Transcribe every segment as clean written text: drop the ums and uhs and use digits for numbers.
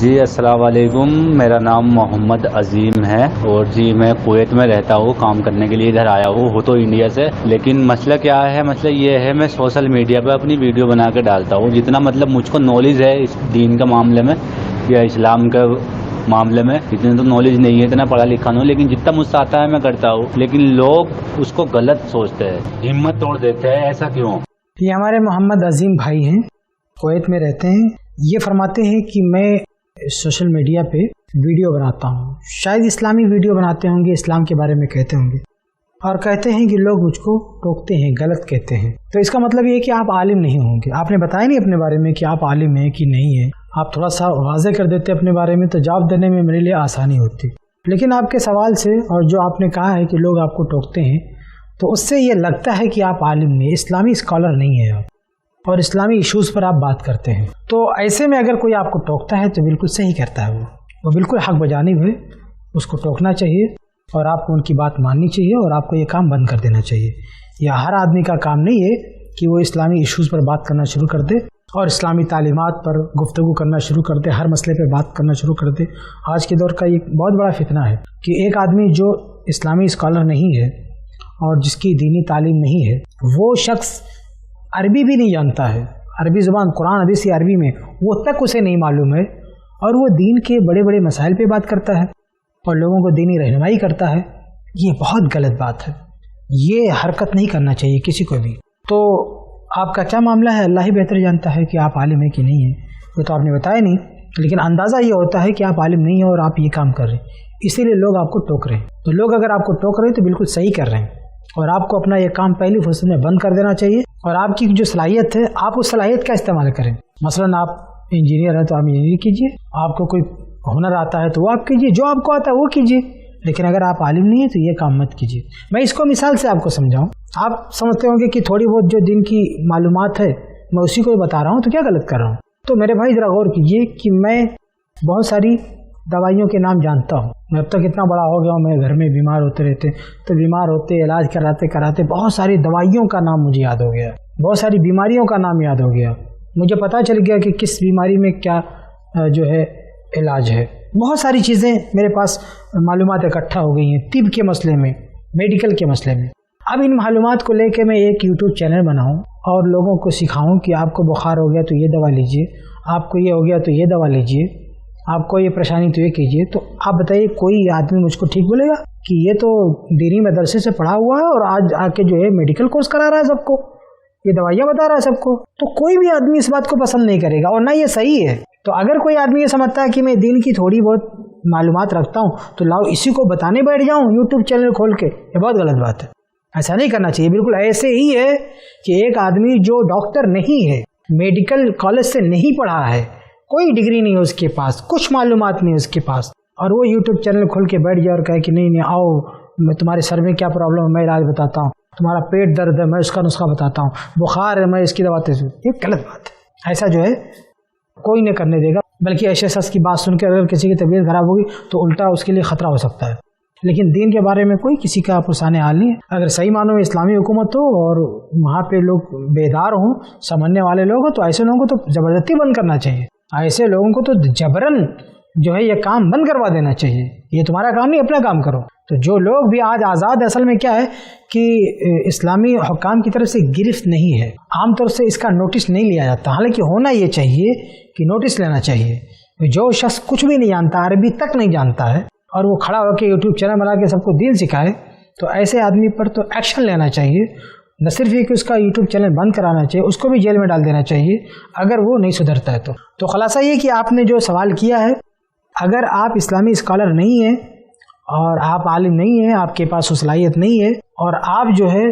جی السلام علیکم، میرا نام محمد عظیم ہے اور جی میں کویت میں رہتا ہوں، کام کرنے کے لیے ادھر آیا ہوں تو انڈیا سے۔ لیکن مسئلہ کیا ہے، مسئلہ یہ ہے میں سوشل میڈیا پہ اپنی ویڈیو بنا کے ڈالتا ہوں، جتنا مطلب مجھ کو نالج ہے اس دین کا معاملے میں یا اسلام کا معاملے میں اتنی تو نالج نہیں ہے، اتنا پڑھا لکھا نہیں، لیکن جتنا مجھ سے آتا ہے میں کرتا ہوں۔ لیکن لوگ اس کو غلط سوچتے ہیں، ہمت توڑ دیتے ہیں، ایسا کیوں؟ یہ ہمارے محمد عظیم بھائی ہیں، کویت میں رہتے ہیں۔ یہ فرماتے ہیں کہ میں سوشل میڈیا پہ ویڈیو بناتا ہوں، شاید اسلامی ویڈیو بناتے ہوں گے، اسلام کے بارے میں کہتے ہوں گے، اور کہتے ہیں کہ لوگ مجھ کو ٹوکتے ہیں، غلط کہتے ہیں۔ تو اس کا مطلب یہ ہے کہ آپ عالم نہیں ہوں گے۔ آپ نے بتایا نہیں اپنے بارے میں کہ آپ عالم ہیں کہ نہیں ہیں، آپ تھوڑا سا واضح کر دیتے اپنے بارے میں تو جواب دینے میں میرے لیے آسانی ہوتی۔ لیکن آپ کے سوال سے اور جو آپ نے کہا ہے کہ لوگ آپ کو ٹوکتے ہیں، تو اس سے یہ لگتا ہے کہ آپ عالم نہیں، اسلامی اسکالر نہیں ہیں آپ، اور اسلامی ایشوز پر آپ بات کرتے ہیں۔ تو ایسے میں اگر کوئی آپ کو ٹوکتا ہے تو بالکل صحیح کرتا ہے، وہ بالکل حق بجانب ہے، اس کو ٹوکنا چاہیے اور آپ کو ان کی بات ماننی چاہیے اور آپ کو یہ کام بند کر دینا چاہیے۔ یہ ہر آدمی کا کام نہیں ہے کہ وہ اسلامی ایشوز پر بات کرنا شروع کر دے اور اسلامی تعلیمات پر گفتگو کرنا شروع کر دے، ہر مسئلے پہ بات کرنا شروع کر دے۔ آج کے دور کا یہ بہت بڑا فتنہ ہے کہ ایک آدمی جو اسلامی اسکالر نہیں ہے اور جس کی دینی تعلیم نہیں ہے، وہ شخص عربی بھی نہیں جانتا ہے، عربی زبان قرآن حدیث کی عربی میں وہ تک اسے نہیں معلوم ہے، اور وہ دین کے بڑے بڑے مسائل پہ بات کرتا ہے اور لوگوں کو دینی رہنمائی کرتا ہے۔ یہ بہت غلط بات ہے، یہ حرکت نہیں کرنا چاہیے کسی کو بھی۔ تو آپ کا کیا معاملہ ہے، اللہ ہی بہتر جانتا ہے کہ آپ عالم ہیں کہ نہیں ہیں، وہ تو آپ نے بتایا نہیں، لیکن اندازہ یہ ہوتا ہے کہ آپ عالم نہیں ہیں اور آپ یہ کام کر رہے ہیں، اسی لیے لوگ آپ کو ٹوک رہے ہیں۔ تو لوگ اگر آپ کو ٹوک رہے ہیں تو بالکل صحیح کر رہے ہیں، اور آپ کو اپنا یہ کام پہلی فرصت میں بند کر دینا چاہیے، اور آپ کی جو صلاحیت ہے آپ اس صلاحیت کا استعمال کریں۔ مثلا آپ انجینئر ہیں تو آپ انجینئر کیجیے، آپ کو کوئی ہنر آتا ہے تو وہ آپ کیجیے، جو آپ کو آتا ہے وہ کیجیے، لیکن اگر آپ عالم نہیں ہیں تو یہ کام مت کیجیے۔ میں اس کو مثال سے آپ کو سمجھاؤں، آپ سمجھتے ہوں گے کہ تھوڑی بہت جو دین کی معلومات ہے میں اسی کو بتا رہا ہوں تو کیا غلط کر رہا ہوں؟ تو میرے بھائی ذرا غور کیجیے کہ میں بہت ساری دوائیوں کے نام جانتا ہوں، میں اب تک اتنا بڑا ہو گیا ہوں، میں گھر میں بیمار ہوتے رہتے تو بیمار ہوتے علاج کراتے بہت ساری دوائیوں کا نام مجھے یاد ہو گیا، بہت ساری بیماریوں کا نام یاد ہو گیا، مجھے پتہ چل گیا کہ کس بیماری میں کیا جو ہے علاج ہے۔ بہت ساری چیزیں میرے پاس معلومات اکٹھا ہو گئی ہیں طب کے مسئلے میں، میڈیکل کے مسئلے میں۔ اب ان معلومات کو لے کے میں ایک یوٹیوب چینل بناؤں اور لوگوں کو سکھاؤں کہ آپ کو بخار ہو گیا تو یہ دوا لیجئے، آپ کو یہ ہو گیا تو یہ دوا لیجئے، آپ کو یہ پریشانی تو یہ کیجئے، تو آپ بتائیے کوئی آدمی مجھ کو ٹھیک بولے گا کہ یہ تو دینی مدرسے سے پڑھا ہوا ہے اور آج آ کے جو ہے میڈیکل کورس کرا رہا ہے سب کو، یہ دوائیاں بتا رہا ہے سب کو؟ تو کوئی بھی آدمی اس بات کو پسند نہیں کرے گا اور نہ یہ صحیح ہے۔ تو اگر کوئی آدمی یہ سمجھتا ہے کہ میں دین کی تھوڑی بہت معلومات رکھتا ہوں تو لاؤ اسی کو بتانے بیٹھ جاؤں یوٹیوب چینل کھول کے، یہ بہت غلط بات ہے، ایسا نہیں کرنا چاہیے۔ بالکل ایسے ہی ہے کہ ایک آدمی جو ڈاکٹر نہیں ہے، میڈیکل کالج سے نہیں پڑھا ہے، کوئی ڈگری نہیں ہے اس کے پاس، کچھ معلومات نہیں ہے اس کے پاس، اور وہ یوٹیوب چینل کھول کے بیٹھ جائے اور کہے کہ نہیں آؤ میں تمہارے سر میں کیا پرابلم ہے میں علاج بتاتا ہوں، تمہارا پیٹ درد ہے میں اس کا نسخہ بتاتا ہوں، بخار ہے میں اس کی دوا دے دوں، یہ غلط بات ہے۔ ایسا جو ہے کوئی نہیں کرنے دے گا، بلکہ ایسے شخص کی بات سن کے اگر کسی کی طبیعت خراب ہوگی تو الٹا اس کے لیے خطرہ ہو سکتا ہے۔ لیکن دین کے بارے میں کوئی کسی کا پرسان حال نہیں ہے۔ اگر صحیح معنوں میں اسلامی حکومت ہو اور وہاں پہ لوگ بیدار ہوں، سمجھنے والے لوگ ہوں، تو ایسے لوگوں کو تو زبردستی بند کرنا چاہیے، ایسے لوگوں کو تو جبرن جو ہے یہ کام بند کروا دینا چاہیے، یہ تمہارا کام نہیں، اپنا کام کرو۔ تو جو لوگ بھی آج آزاد، اصل میں کیا ہے کہ اسلامی حکام کی طرف سے گرفت نہیں ہے، عام طور سے اس کا نوٹس نہیں لیا جاتا، حالانکہ ہونا یہ چاہیے کہ نوٹس لینا چاہیے۔ جو شخص کچھ بھی نہیں جانتا، عربی تک نہیں جانتا ہے، اور وہ کھڑا ہو کے یوٹیوب چینل بنا کے سب کو دین سکھائے، تو ایسے آدمی پر تو ایکشن لینا چاہیے، نہ صرف یہ کہ اس کا یوٹیوب چینل بند کرانا چاہیے، اس کو بھی جیل میں ڈال دینا چاہیے اگر وہ نہیں سدھرتا ہے۔ تو خلاصہ یہ کہ آپ نے جو سوال کیا ہے، اگر آپ اسلامی اسکالر نہیں ہیں اور آپ عالم نہیں ہیں، آپ کے پاس صلاحیت نہیں ہے، اور آپ جو ہے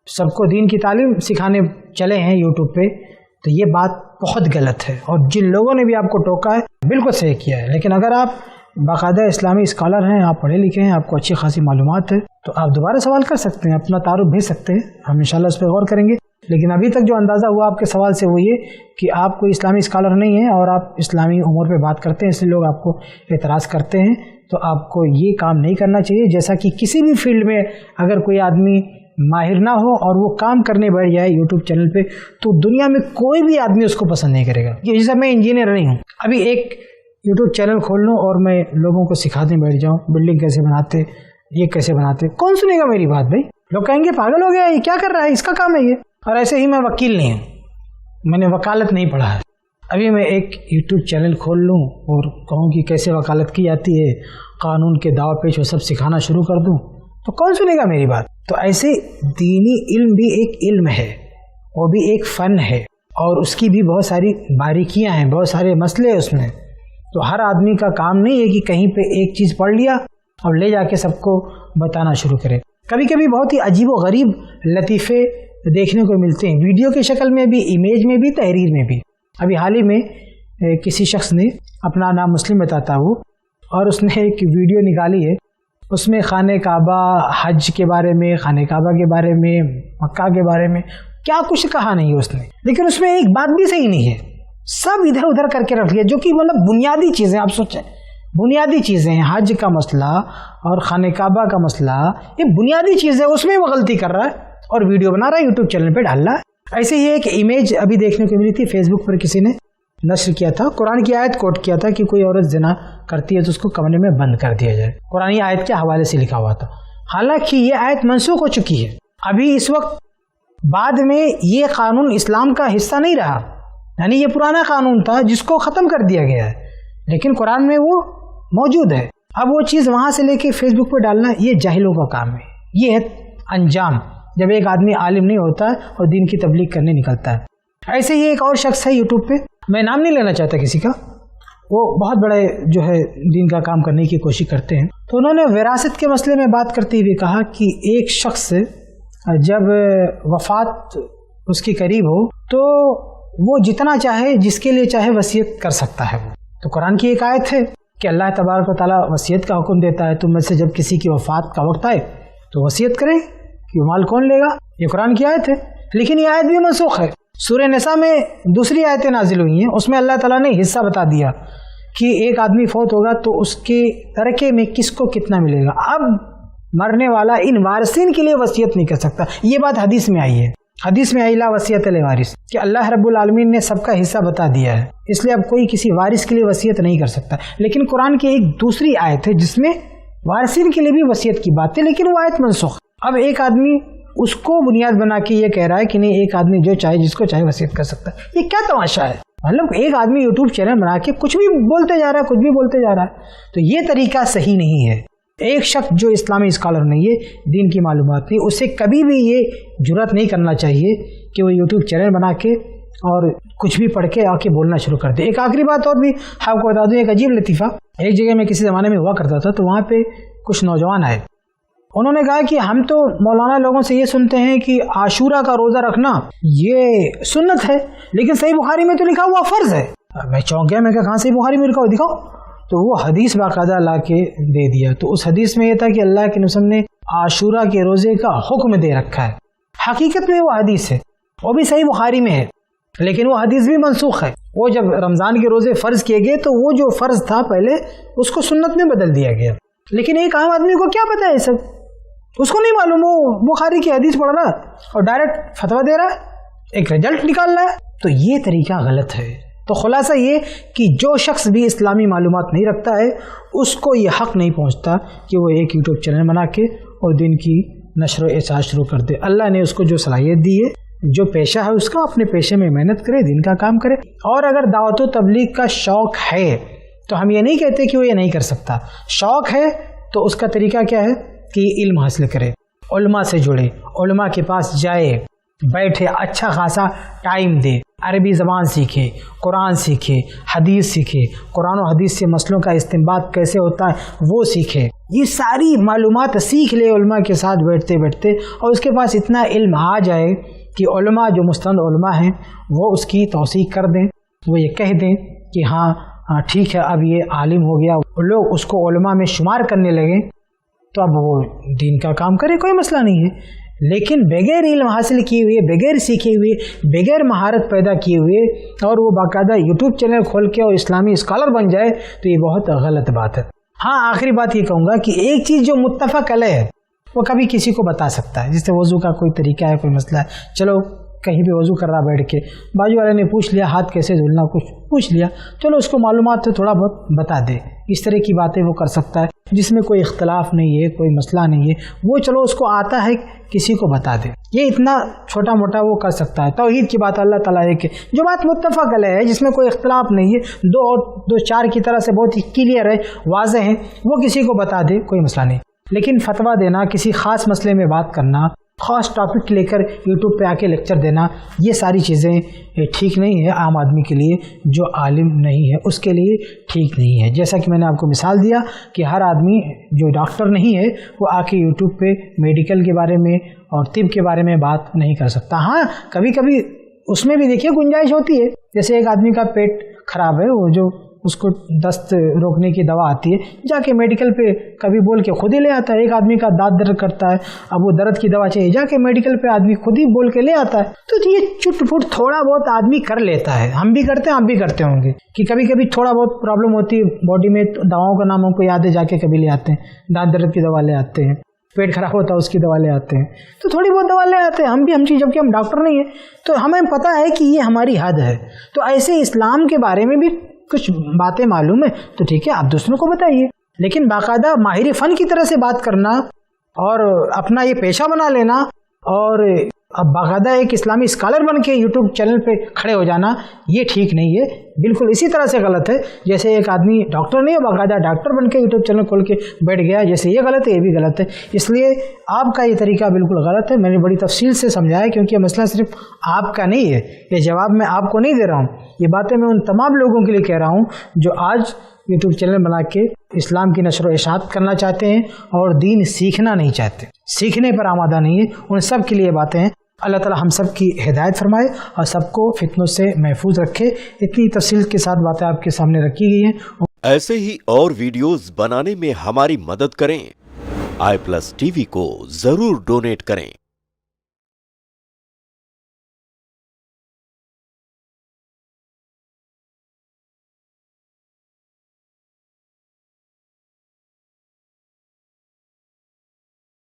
سب کو دین کی تعلیم سکھانے چلے ہیں یوٹیوب پہ، تو یہ بات بہت غلط ہے، اور جن لوگوں نے بھی آپ کو ٹوکا ہے بالکل صحیح کیا ہے۔ لیکن اگر آپ باقاعدہ اسلامی اسکالر ہیں، آپ پڑھے لکھے ہیں، آپ کو اچھی خاصی معلومات ہے، تو آپ دوبارہ سوال کر سکتے ہیں، اپنا تعارف بھیج سکتے ہیں، ہم انشاءاللہ اس پہ غور کریں گے۔ لیکن ابھی تک جو اندازہ ہوا آپ کے سوال سے وہ یہ کہ آپ کوئی اسلامی اسکالر نہیں ہیں اور آپ اسلامی امور پہ بات کرتے ہیں، اس لیے لوگ آپ کو اعتراض کرتے ہیں، تو آپ کو یہ کام نہیں کرنا چاہیے۔ جیسا کہ کسی بھی فیلڈ میں اگر کوئی آدمی ماہر نہ ہو اور وہ کام کرنے بیٹھ جائے یوٹیوب چینل پہ، تو دنیا میں کوئی بھی آدمی اس کو پسند نہیں کرے گا۔ جیسا میں انجینئر نہیں ہوں، ابھی ایک यूट्यूब चैनल खोल लूँ और मैं लोगों को सिखाते बैठ जाऊँ बिल्डिंग कैसे बनाते, ये कैसे बनाते, कौन सुनेगा मेरी बात भाई? लोग कहेंगे पागल हो गया, ये क्या कर रहा है, इसका काम है ये। और ऐसे ही मैं वकील नहीं हूँ, मैंने वकालत नहीं पढ़ा है। अभी मैं एक यूट्यूब चैनल खोल लूँ और कहूँ कि कैसे वकालत की जाती है, कानून के दाव पेच वो सब सिखाना शुरू कर दूँ, तो कौन सुनेगा मेरी बात? तो ऐसे दीनी इल्म भी एक इल्म है, वो भी एक फ़न है और उसकी भी बहुत सारी बारीकियां हैं, बहुत सारे मसले हैं उसमें। तो हर आदमी का काम नहीं है कि कहीं पे एक चीज़ पढ़ लिया और ले जाके सबको बताना शुरू करे। कभी कभी बहुत ही अजीब व गरीब लतीफ़े देखने को मिलते हैं, वीडियो की शक्ल में भी, इमेज में भी, तहरीर में भी। अभी हाल ही में किसी शख्स ने, अपना नाम मुस्लिम बताता वो, और उसने एक वीडियो निकाली है, उसमें खाने काबा, हज के बारे में, खाने काबा के बारे में, मक्का के बारे में क्या कुछ कहा नहीं है उसने, लेकिन उसमें एक बात भी सही नहीं है, सब इधर उधर करके रख लिया, जो कि मतलब बुनियादी चीज़ें। आप सोचें, बुनियादी चीज़ें, हज का मसला और खाने काबा का मसला, ये बुनियादी चीज़ें, उसमें वो गलती कर रहा है और वीडियो बना रहा है, यूट्यूब चैनल पे डाल रहा है। ऐसे ही एक इमेज अभी देखने को मिली थी, फेसबुक पर किसी ने नश्र किया था, कुरान की आयत कोट किया था कि कोई औरत ज़िना करती है तो उसको कमरे में बंद कर दिया जाए। कुरानी आयत के हवाले से लिखा हुआ था, हालांकि ये आयत मनसूख हो चुकी है। अभी इस वक्त बाद में ये कानून इस्लाम का हिस्सा नहीं रहा, यानी ये पुराना कानून था जिसको ख़त्म कर दिया गया है, लेकिन कुरान में वो मौजूद है। अब वो चीज़ वहाँ से लेके फेसबुक पर डालना, ये जाहिलों का काम है। ये है अंजाम जब एक आदमी आलिम नहीं होता है और दीन की तबलीग करने निकलता है। ऐसे ही एक और शख्स है यूट्यूब पे, मैं नाम नहीं लेना चाहता किसी का, वो बहुत बड़े जो है दीन का काम करने की कोशिश करते हैं। तो उन्होंने विरासत के मसले में बात करते हुए कहा कि एक शख्स जब वफ़ात उसकी करीब हो तो वो जितना चाहे, जिसके लिए चाहे वसीयत कर सकता है। वो तो कुरान की एक आयत है कि अल्लाह तबारक व तआला वसीयत का हुक्म देता है, तुम में से जब किसी की वफ़ात का वक्त आए तो वसीयत करें कि वो माल कौन लेगा, ये कुरान की आयत है। लेकिन ये आयत भी मनसूख है। सूरह निसा में दूसरी आयतें नाजिल हुई हैं, उसमें अल्लाह ताला ने हिस्सा बता दिया कि एक आदमी फौत होगा तो उसके तरके में किसको कितना मिलेगा। अब मरने वाला इन वारिसिन के लिए वसीयत नहीं कर सकता। ये बात हदीस में आई है, हदीस में आई ला वसीयत ले वारिस, कि अल्लाह रब्बुल आलमीन ने सबका हिस्सा बता दिया है, इसलिए अब कोई किसी वारिस के लिए वसीयत नहीं कर सकता। लेकिन कुरान की एक दूसरी आयत है जिसमें वारिसिन के लिए भी वसीयत की बात है, लेकिन वो आयत मनसूख। अब एक आदमी उसको बुनियाद बना के ये कह रहा है कि नहीं, एक आदमी जो चाहे जिसको चाहे वसीयत कर सकता है। ये क्या तमाशा है? मतलब एक आदमी यूट्यूब चैनल बना के कुछ भी बोलते जा रहा है, कुछ भी बोलते जा रहा है, तो ये तरीका सही नहीं है। एक शख्स जो इस्लामी स्कॉलर नहीं है, दीन की मालूमात नहीं, उसे कभी भी ये जुर्रत नहीं करना चाहिए कि वो यूट्यूब चैनल बना के और कुछ भी पढ़ के आके बोलना शुरू कर दे। एक आखिरी बात और भी आपको बता दूं, एक अजीब लतीफ़ा, एक जगह में किसी ज़माने में हुआ करता था, तो वहाँ पे कुछ नौजवान आए, उन्होंने कहा कि हम तो मौलाना लोगों से ये सुनते हैं कि आशूरा का रोज़ा रखना ये सुन्नत है, लेकिन सही बुखारी में तो लिखा हुआ फ़र्ज़ है। मैं चौंक गया, मैं कहा कहाँ सही बुखारी में लिखा हुआ, दिखाओ। तो वो हदीस बाकायदा ला के दे दिया। तो उस हदीस में ये था कि अल्लाह के नबी ने आशूरा के रोज़े का हुक्म दे रखा है। हकीकत में वो हदीस है, वो भी सही बुखारी में है, लेकिन वो हदीस भी मनसूख है। वो जब रमज़ान के रोज़े फ़र्ज़ किए गए तो वो जो फ़र्ज़ था पहले, उसको सुन्नत में बदल दिया गया। लेकिन एक आम आदमी को क्या पता है सब, उसको नहीं मालूम, वो बुखारी की हदीस पढ़ रहा है और डायरेक्ट फतवा दे रहा है, एक रिजल्ट निकाल रहा है। तो ये तरीका गलत है। तो खुलासा ये कि जो शख्स भी इस्लामी मालूमात नहीं रखता है, उसको ये हक़ नहीं पहुँचता कि वो एक यूट्यूब चैनल बना के और दिन की नशर एहसास शुरू कर दे। अल्लाह ने उसको जो सलाहियत दी है, जो पेशा है उसका, अपने पेशे में मेहनत करे, दिन का काम करे। और अगर दावत व तबलीग का शौक़ है तो हम ये नहीं कहते कि वो ये नहीं कर सकता। शौक़ है तो उसका तरीका क्या है कि इल्म हासिल करे, उलमा से जुड़े, उलमा के पास जाए, बैठे, अच्छा खासा टाइम दे, अरबी ज़बान सीखे, कुरान सीखे, हदीस सीखे, कुरान और हदीस से मसलों का इस्तिंबात कैसे होता है वो सीखे। ये सारी मालूमात सीख ले उलमा के साथ बैठते बैठते, और उसके पास इतना इल्म आ जाए कि उलमा जो मुस्तंद उलमा हैं वो उसकी तौसीक कर दें, वो ये कह दें कि हाँ ठीक है, अब ये आलिम हो गया, लोग उसको उलमा में शुमार करने लगे, तो अब वो दीन का काम करे, कोई मसला नहीं है। लेकिन बगैर इल्म हासिल किए हुए, बगैर सीखे हुए, बगैर महारत पैदा किए हुए और वो बाकायदा यूट्यूब चैनल खोल के और इस्लामी स्कॉलर बन जाए, तो ये बहुत गलत बात है। हाँ, आखिरी बात ये कहूँगा कि एक चीज़ जो मुत्तफ़क़ अलैह है वो कभी किसी को बता सकता है। जैसे वज़ू का कोई तरीका है, कोई मसला है, चलो कहीं पे वज़ू कर रहा बैठ के, बाजू वाले ने पूछ लिया हाथ कैसे धुलना, कुछ पूछ लिया, चलो उसको मालूमात तो थोड़ा बहुत बता दे, इस तरह की बातें वो कर सकता है जिसमें कोई इख्तलाफ नहीं है, कोई मसला नहीं है, वो चलो उसको आता है किसी को बता दे, ये इतना छोटा मोटा वो कर सकता है। तौहीद की बात अल्लाह ताला है कि जो बात मुत्तफ़क़ अलैह है, जिसमें कोई इख्तलाफ नहीं है, दो चार की तरह से बहुत ही क्लियर है, वाज़ेह है, वो किसी को बता दे, कोई मसला नहीं। लेकिन फतवा देना, किसी ख़ास मसले में बात करना, ख़ास टॉपिक लेकर यूट्यूब पे आके लेक्चर देना, ये सारी चीज़ें ठीक नहीं है। आम आदमी के लिए, जो आलिम नहीं है उसके लिए ठीक नहीं है। जैसा कि मैंने आपको मिसाल दिया कि हर आदमी जो डॉक्टर नहीं है वो आके यूट्यूब पे मेडिकल के बारे में और तिब के बारे में बात नहीं कर सकता। हाँ, कभी कभी उसमें भी देखिए गुंजाइश होती है। जैसे एक आदमी का पेट खराब है, वो जो उसको दस्त रोकने की दवा आती है, जाके मेडिकल पे कभी बोल के खुद ही ले आता है। एक आदमी का दांत दर्द करता है, अब वो दर्द की दवा चाहिए, जाके मेडिकल पे आदमी खुद ही बोल के ले आता है। तो ये चुट-फुट थोड़ा बहुत आदमी कर लेता है, हम भी करते हैं, आप भी करते होंगे कि कभी कभी थोड़ा बहुत प्रॉब्लम होती है बॉडी में, तो दवाओं का नाम हमको याद है, जाके कभी ले आते हैं, दांत दर्द की दवा ले आते हैं, पेट खराब होता है उसकी दवा ले आते हैं, तो थोड़ी बहुत दवा ले आते हैं हम भी, जबकि हम डॉक्टर नहीं है, तो हमें पता है कि ये हमारी हद है। तो ऐसे इस्लाम के बारे में भी कुछ बातें मालूम है तो ठीक है, आप दूसरों को बताइए, लेकिन बाकायदा माहिर फन की तरह से बात करना और अपना ये पेशा बना लेना और अब बाकायदा एक इस्लामी स्कॉलर बन के यूट्यूब चैनल पे खड़े हो जाना, ये ठीक नहीं है, बिल्कुल इसी तरह से गलत है जैसे एक आदमी डॉक्टर नहीं है, बाकायदा डॉक्टर बन के यूट्यूब चैनल खोल के बैठ गया, जैसे ये गलत है ये भी गलत है। इसलिए आपका ये तरीका बिल्कुल गलत है। मैंने बड़ी तफसील से समझाया क्योंकि ये मसला सिर्फ आपका नहीं है, ये जवाब मैं आपको नहीं दे रहा हूँ, ये बातें मैं उन तमाम लोगों के लिए कह रहा हूँ जो आज यूट्यूब चैनल बना के इस्लाम की नशर व इशाअत करना चाहते हैं और दीन सीखना नहीं चाहते, सीखने पर आमादा नहीं है, उन सब के लिए बातें हैं। अल्लाह ताला हम सब की हिदायत फरमाए और सबको फितनों से महफूज रखे। इतनी तफसील के साथ बातें आपके सामने रखी गई हैं। ऐसे ही और वीडियोस बनाने में हमारी मदद करें। i+ TV को जरूर डोनेट करें।